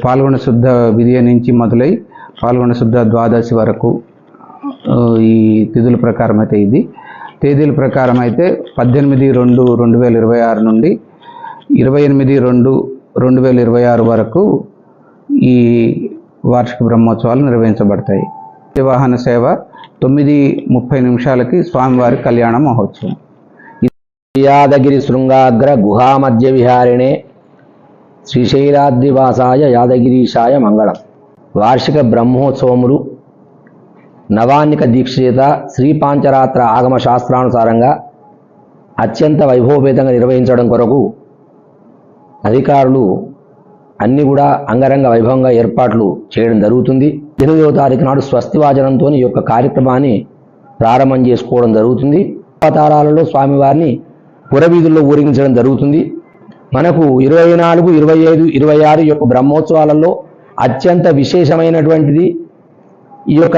పాల్గొన శుద్ధ విధియ నుంచి మొదలై పాల్గొన శుద్ధ ద్వాదశి వరకు ఈ తిథుల ప్రకారం అయితే ఇది తేదీల ప్రకారం అయితే 18/2/2026 నుండి 28/2/2026 వరకు ఈ వార్షిక బ్రహ్మోత్సవాలు నిర్వహించబడతాయి. వాహన సేవ 9:30 స్వామివారి కళ్యాణ మహోత్సవం. యాదగిరి శృంగాగ్ర గుహా మధ్య విహారిణే శ్రీశైలాద్రివాసాయ యాదగిరీశాయ మంగళం. వార్షిక బ్రహ్మోత్సవములు నవాన్నిక దీక్ష చేత శ్రీ పాంచరాత్ర ఆగమ శాస్త్రానుసారంగా అత్యంత వైభవపేతంగా నిర్వహించడం కొరకు అధికారులు అన్నీ కూడా అంగరంగ వైభవంగా ఏర్పాట్లు చేయడం జరుగుతుంది. 8వ తారీఖు నాడు స్వస్తివాచనంతో ఈ యొక్క కార్యక్రమాన్ని ప్రారంభం చేసుకోవడం జరుగుతుంది. అవతారాలలో స్వామివారిని పురవీధుల్లో ఊరేగించడం జరుగుతుంది. మనకు 24, 25, 26 యొక్క బ్రహ్మోత్సవాలలో అత్యంత విశేషమైనటువంటిది ఈ యొక్క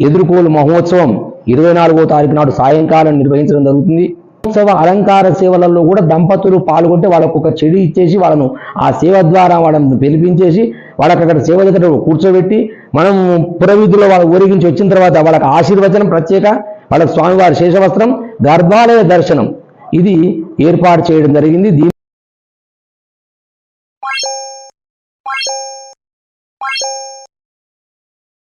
ఎదుర్కోలు మహోత్సవం 24వ తారీఖు నాడు సాయంకాలం నిర్వహించడం జరుగుతుంది. ఉత్సవ అలంకార సేవలలో కూడా దంపతులు పాల్గొంటే వాళ్ళకు ఒక చెడి ఇచ్చేసి వాళ్ళను ఆ సేవ ద్వారా వాళ్ళని పిలిపించేసి వాళ్ళకి అక్కడ సేవ దగ్గర కూర్చోబెట్టి మనం పురవీధుల్లో వాళ్ళు ఊరేగించి వచ్చిన తర్వాత వాళ్ళకి ఆశీర్వచనం ప్రత్యేక వాళ్ళకి స్వామివారి శేషవస్త్రం గర్భాలయ దర్శనం ఇది ఏర్పాటు చేయడం జరిగింది.